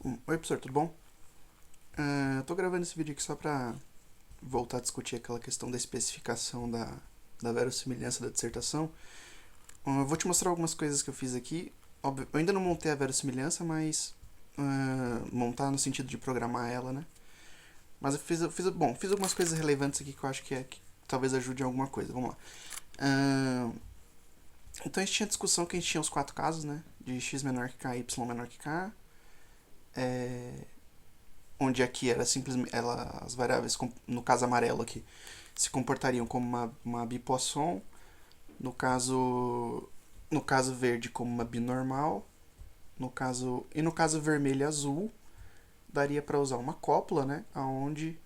Oi, professor, tudo bom? Eu tô gravando esse vídeo aqui só pra voltar a discutir aquela questão da especificação da verossimilhança da dissertação. Eu vou te mostrar algumas coisas que eu fiz aqui. Óbvio, eu ainda não montei a verossimilhança, mas montar no sentido de programar ela, né? Mas fiz algumas coisas relevantes aqui que eu acho que talvez ajude em alguma coisa. Vamos lá. Ah, então a gente tinha a discussão que a gente tinha os quatro casos, né? De x menor que k, y menor que k. É, onde aqui era simplesmente as variáveis, no caso amarelo aqui, se comportariam como uma bipoisson, no caso verde como uma binormal, no caso vermelho e azul daria para usar uma cópula, né, aonde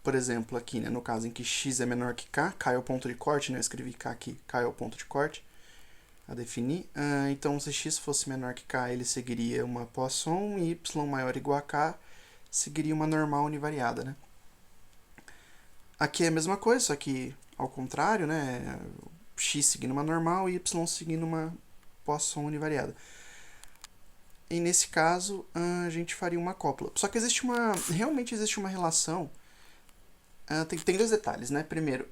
por exemplo aqui, né, no caso em que x é menor que k é o ponto de corte, né, eu escrevi k aqui, k é o ponto de corte a definir. Então, se x fosse menor que k, ele seguiria uma Poisson, e y maior ou igual a k seguiria uma normal univariada, né? Aqui é a mesma coisa, só que ao contrário, né? X seguindo uma normal e y seguindo uma Poisson univariada. E nesse caso, a gente faria uma cópula. Só que realmente existe uma relação. Tem dois detalhes, né? Primeiro,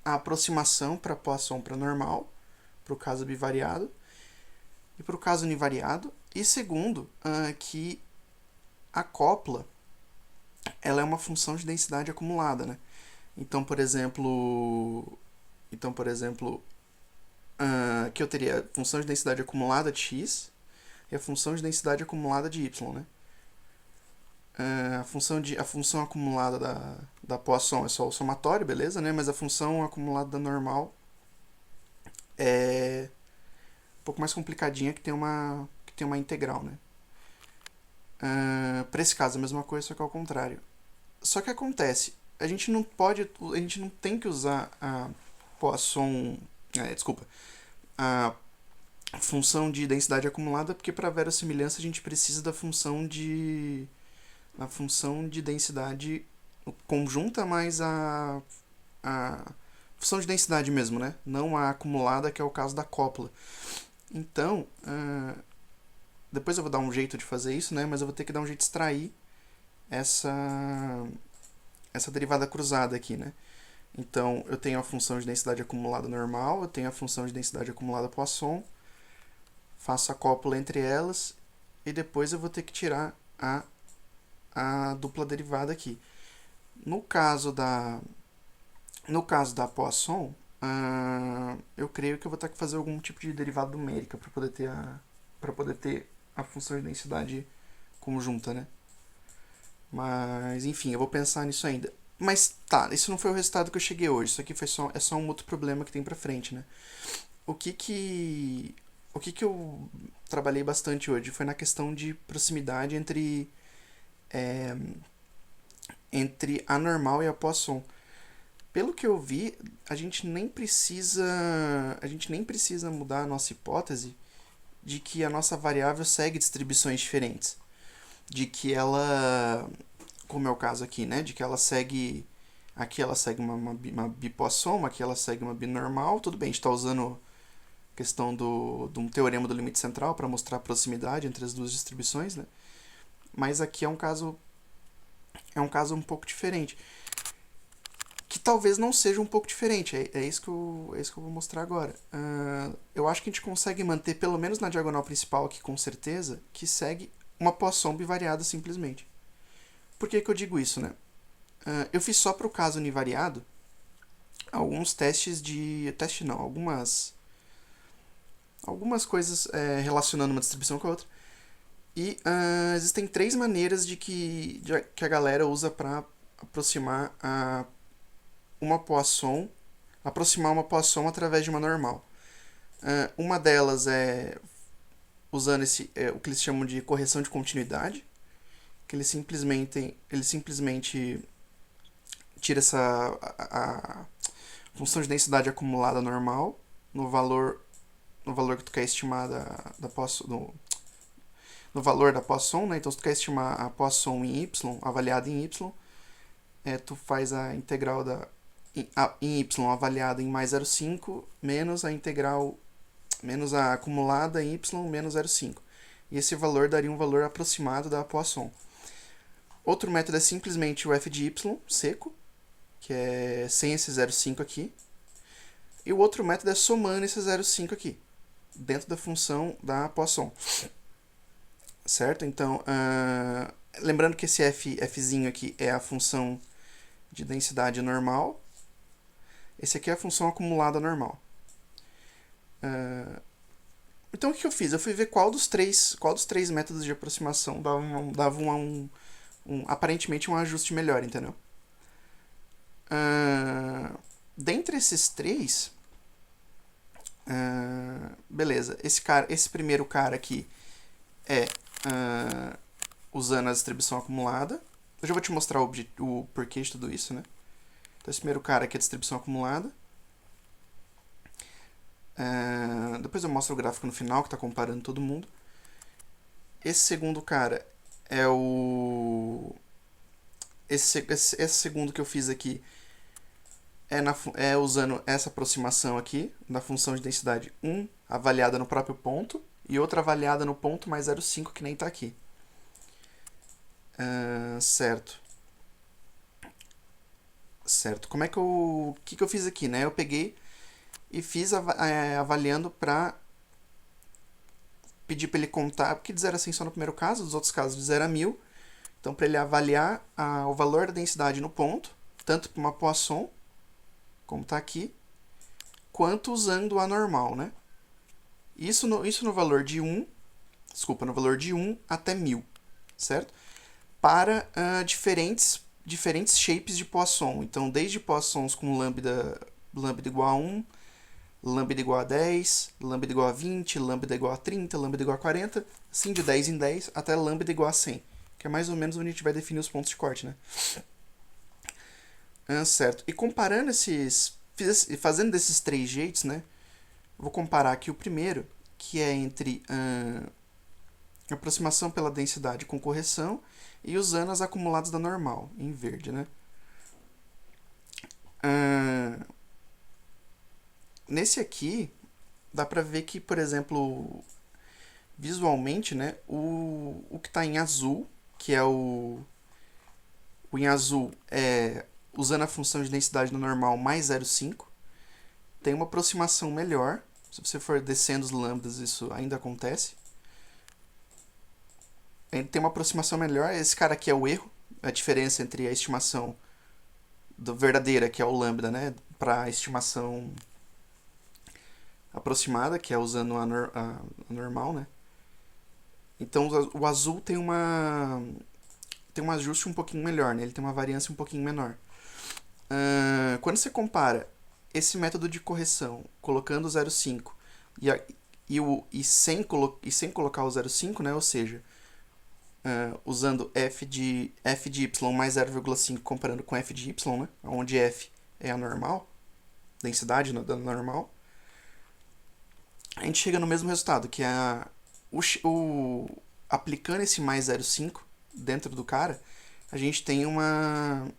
a aproximação para Poisson para normal, para o caso bivariado, e para o caso univariado. E segundo, que a cópula ela é uma função de densidade acumulada, né? Então, por exemplo, que eu teria a função de densidade acumulada de x e a função de densidade acumulada de y, né? A função acumulada da Poisson é só o somatório, beleza, né? Mas a função acumulada da normal é um pouco mais complicadinha, que tem uma integral, né? Para esse caso, a mesma coisa, só que ao contrário. Só que acontece, a gente não tem que usar a Poisson, desculpa, a função de densidade acumulada, porque para verossimilhança a gente precisa da função de densidade conjunta mais a função de densidade mesmo, né? Não a acumulada, que é o caso da cópula. Então, depois eu vou dar um jeito de fazer isso, né? Mas eu vou ter que dar um jeito de extrair essa essa derivada cruzada aqui, né? Então, eu tenho a função de densidade acumulada normal, eu tenho a função de densidade acumulada Poisson, faço a cópula entre elas e depois eu vou ter que tirar a dupla derivada aqui. No caso da Poisson, eu creio que eu vou ter que fazer algum tipo de derivada numérica para poder ter a função de densidade conjunta, né? Mas, enfim, eu vou pensar nisso ainda. Mas tá, isso não foi o resultado que eu cheguei hoje. Isso aqui é só um outro problema que tem pra frente, né? O que que o que que eu trabalhei bastante hoje foi na questão de proximidade é, entre a normal e a Poisson. Pelo que eu vi, a gente nem precisa mudar a nossa hipótese de que a nossa variável segue distribuições diferentes, de que ela, como é o caso aqui, né, de que ela segue aqui ela segue uma bipoisson, aqui ela segue uma binormal, tudo bem, a gente está usando a questão de um teorema do limite central para mostrar a proximidade entre as duas distribuições, né? Mas aqui é um caso um pouco diferente, que talvez não seja um pouco diferente, é isso que eu vou mostrar agora. Eu acho que a gente consegue manter, pelo menos na diagonal principal aqui com certeza, que segue uma Poisson bivariada simplesmente. Por que eu digo isso, né? Eu fiz só para o caso univariado alguns testes de... Teste não, algumas coisas relacionando uma distribuição com a outra. E existem três maneiras que a galera usa para aproximar aproximar uma Poisson através de uma normal. Uma delas é usando o que eles chamam de correção de continuidade, que ele simplesmente tira a função de densidade acumulada normal no valor que tu quer estimar da Poisson, no valor da Poisson, né? Então se tu quer estimar a Poisson em y, avaliada em y, tu faz a integral em y avaliada em mais 0,5 menos a integral menos a acumulada em y menos 0,5. e esse valor daria um valor aproximado da Poisson. Outro método é simplesmente o f de y seco, que é sem esse 0,5 aqui. E o outro método é somando esse 0,5 aqui, dentro da função da Poisson. Certo? Então, lembrando que esse fzinho aqui é a função de densidade normal. Esse aqui é a função acumulada normal. Então, o que eu fiz? Eu fui ver qual dos três métodos de aproximação davam aparentemente um ajuste melhor, entendeu? Dentre esses três, beleza, esse primeiro cara aqui é usando a distribuição acumulada. Eu já vou te mostrar o porquê de tudo isso, né? Então, esse primeiro cara aqui é a distribuição acumulada. Depois eu mostro o gráfico no final, que está comparando todo mundo. Esse segundo cara é o... Esse segundo que eu fiz aqui é usando essa aproximação aqui, da função de densidade 1, avaliada no próprio ponto, e outra avaliada no ponto mais 0,5, que nem está aqui. Certo. Certo. Como é que o que eu fiz aqui, né? Eu peguei e fiz avaliando para pedir para ele contar, porque de 0 a 100 só no primeiro caso, nos outros casos de 0 a 1000. Então, para ele avaliar o valor da densidade no ponto, tanto para uma Poisson, como está aqui, quanto usando a normal, né? Isso no valor de 1, no valor de 1 até 1000, certo? Para diferentes shapes de Poisson. Então, desde Poissons com lambda igual a 1, lambda igual a 10, lambda igual a 20, lambda igual a 30, lambda igual a 40, assim de 10 em 10 até lambda igual a 100, que é mais ou menos onde a gente vai definir os pontos de corte, né? Certo. E comparando fazendo desses três jeitos, né? Vou comparar aqui o primeiro, que é entre aproximação pela densidade com correção e usando as acumuladas da normal, em verde, né? Nesse aqui, dá pra ver que, por exemplo, visualmente, né, o que está em azul, que é o em azul é usando a função de densidade no normal mais 0,5, tem uma aproximação melhor. Se você for descendo os lambdas, isso ainda acontece. Ele tem uma aproximação melhor. Esse cara aqui é o erro, a diferença entre a estimação verdadeira, que é o lambda, né, para a estimação aproximada, que é usando a normal, né? Então o azul tem um ajuste um pouquinho melhor, né? Ele tem uma variância um pouquinho menor. Quando você compara esse método de correção colocando o 0,5 e sem colocar o 0,5, né? Ou seja, usando f de y mais 0,5 comparando com f de y, né? Onde f é a normal, densidade da normal, a gente chega no mesmo resultado, que é aplicando esse mais 0,5 dentro do cara, a gente tem uma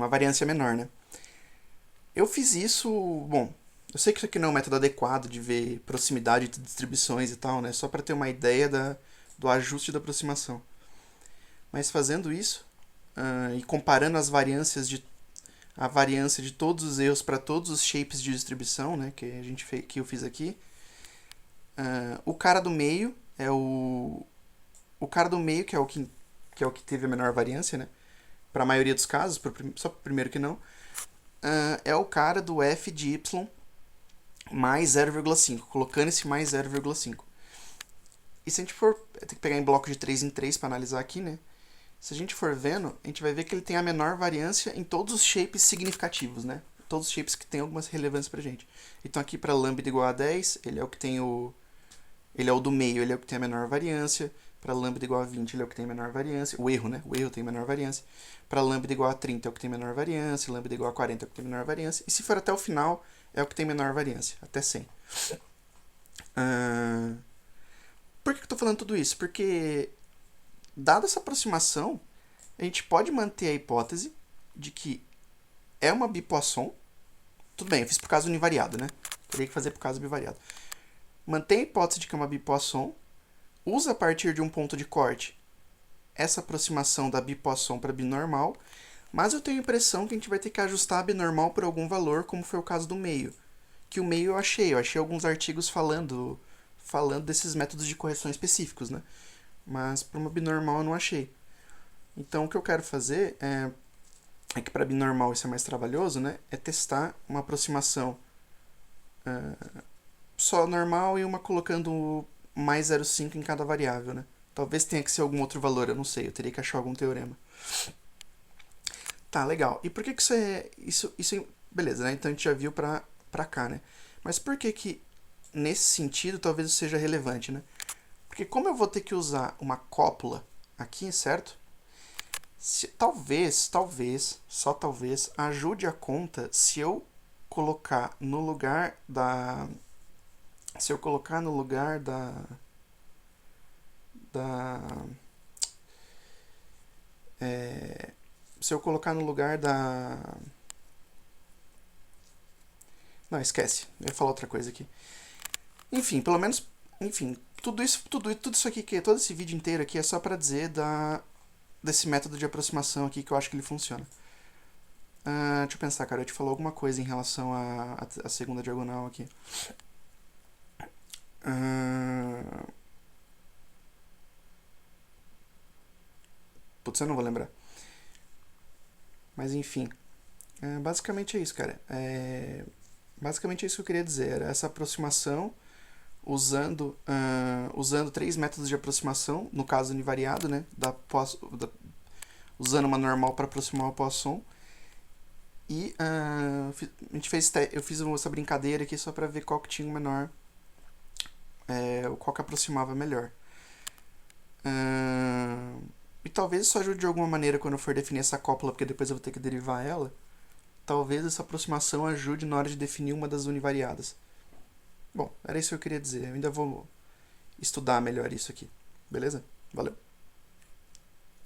variância menor, né? Eu fiz isso, bom, eu sei que isso aqui não é um método adequado de ver proximidade de distribuições e tal, né? Só para ter uma ideia do ajuste da aproximação. Mas fazendo isso e comparando a variância de todos os erros para todos os shapes de distribuição, né, que eu fiz aqui, o cara do meio é o cara do meio que é o que teve a menor variância, né? Para a maioria dos casos, só para o primeiro que não, é o cara do f de y mais 0,5, colocando esse mais 0,5. E se a gente for, tem que pegar em bloco de 3 em 3 para analisar aqui, né? Se a gente for vendo, a gente vai ver que ele tem a menor variância em todos os shapes significativos, né? Todos os shapes que tem algumas relevâncias pra gente. Então aqui para lambda igual a 10, ele é o que tem ele é o do meio, ele é o que tem a menor variância. Para lambda igual a 20, ele é o que tem a menor variância. O erro, né? O erro tem a menor variância. Para lambda igual a 30 é o que tem a menor variância. Lambda igual a 40 é o que tem a menor variância. E se for até o final, é o que tem menor variância, até 100. Por que eu estou falando tudo isso? Porque, dada essa aproximação, a gente pode manter a hipótese de que é uma bipoisson. Tudo bem, eu fiz por caso univariado, né? Teria que fazer por caso bivariado. mantém a hipótese de que é uma bipoisson, usa a partir de um ponto de corte essa aproximação da bipoisson para binormal, mas eu tenho a impressão que a gente vai ter que ajustar a binormal por algum valor, como foi o caso do meio. Que o meio eu achei alguns artigos falando desses métodos de correção específicos, né? Mas para uma binormal eu não achei. Então o que eu quero fazer é que para binormal isso é mais trabalhoso, né? É testar uma aproximação só normal e uma colocando mais 0,5 em cada variável, né? Talvez tenha que ser algum outro valor, eu não sei, eu teria que achar algum teorema. Tá, legal. E por que isso é... beleza, né? Então a gente já viu pra cá, né? Mas por que nesse sentido, talvez isso seja relevante, né? Porque como eu vou ter que usar uma cópula aqui, certo? Talvez, só talvez, ajude a conta se eu colocar no lugar da... Se eu colocar no lugar da... se eu colocar no lugar da... Não, esquece. Eu ia falar outra coisa aqui. Enfim, pelo menos... Enfim, tudo isso aqui, todo esse vídeo inteiro aqui é só pra dizer desse método de aproximação aqui que eu acho que ele funciona. Deixa eu pensar, cara. Eu te falou alguma coisa em relação à segunda diagonal aqui. Putz, eu não vou lembrar. Mas enfim. Basicamente é isso, cara. Basicamente é isso que eu queria dizer. Era essa aproximação usando 3 métodos de aproximação, no caso univariado, né? Usando uma normal para aproximar o Poisson. E eu fiz essa brincadeira aqui só para ver qual que tinha o menor, qual que aproximava melhor. E talvez isso ajude de alguma maneira quando eu for definir essa cópula, porque depois eu vou ter que derivar ela. Talvez essa aproximação ajude na hora de definir uma das univariadas. Bom, era isso que eu queria dizer. Eu ainda vou estudar melhor isso aqui. Beleza? Valeu!